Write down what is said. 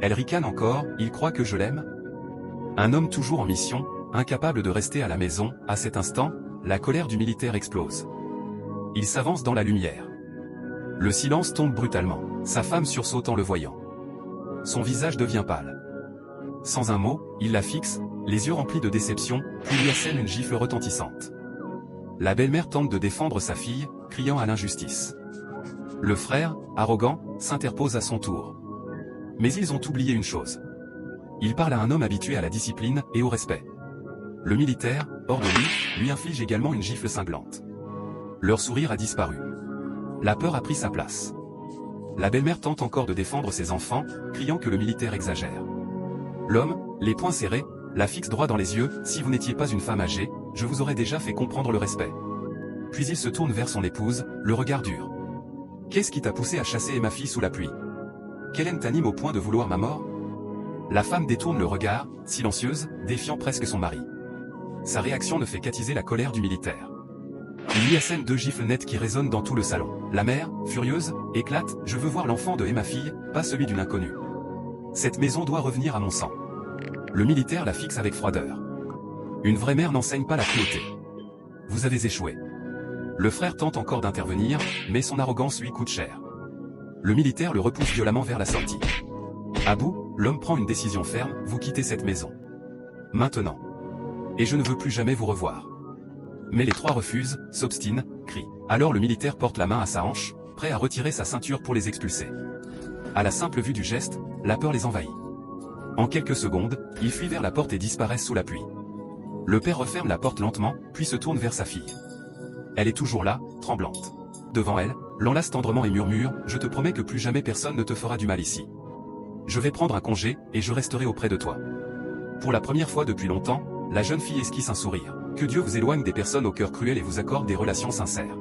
Elle ricane encore, il croit que je l'aime? Un homme toujours en mission, incapable de rester à la maison, à cet instant, la colère du militaire explose. Il s'avance dans la lumière. Le silence tombe brutalement, sa femme sursaute en le voyant. Son visage devient pâle. Sans un mot, il la fixe, les yeux remplis de déception, puis lui assène une gifle retentissante. La belle-mère tente de défendre sa fille, criant à l'injustice. Le frère, arrogant, s'interpose à son tour. Mais ils ont oublié une chose. Il parle à un homme habitué à la discipline et au respect. Le militaire, hors de lui inflige également une gifle cinglante. Leur sourire a disparu. La peur a pris sa place. La belle-mère tente encore de défendre ses enfants, criant que le militaire exagère. L'homme, les poings serrés, la fixe droit dans les yeux. Si vous n'étiez pas une femme âgée, je vous aurais déjà fait comprendre le respect. Puis il se tourne vers son épouse, le regard dur. Qu'est-ce qui t'a poussé à chasser ma fille sous la pluie? Quelle haine t'anime au point de vouloir ma mort? La femme détourne le regard, silencieuse, défiant presque son mari. Sa réaction ne fait qu'attiser la colère du militaire. Il lui assène 2 gifles nettes qui résonnent dans tout le salon. La mère, furieuse, éclate, je veux voir l'enfant de ma fille, pas celui d'une inconnue. Cette maison doit revenir à mon sang. Le militaire la fixe avec froideur. Une vraie mère n'enseigne pas la cruauté. Vous avez échoué. Le frère tente encore d'intervenir, mais son arrogance lui coûte cher. Le militaire le repousse violemment vers la sortie. À bout, l'homme prend une décision ferme, vous quittez cette maison. Maintenant. Et je ne veux plus jamais vous revoir. Mais les 3 refusent, s'obstinent, crient. Alors le militaire porte la main à sa hanche, prêt à retirer sa ceinture pour les expulser. À la simple vue du geste, la peur les envahit. En quelques secondes, ils fuient vers la porte et disparaissent sous la pluie. Le père referme la porte lentement, puis se tourne vers sa fille. Elle est toujours là, tremblante. Devant elle, l'enlace tendrement et murmure, je te promets que plus jamais personne ne te fera du mal ici. Je vais prendre un congé, et je resterai auprès de toi. Pour la première fois depuis longtemps, la jeune fille esquisse un sourire. Que Dieu vous éloigne des personnes au cœur cruel et vous accorde des relations sincères.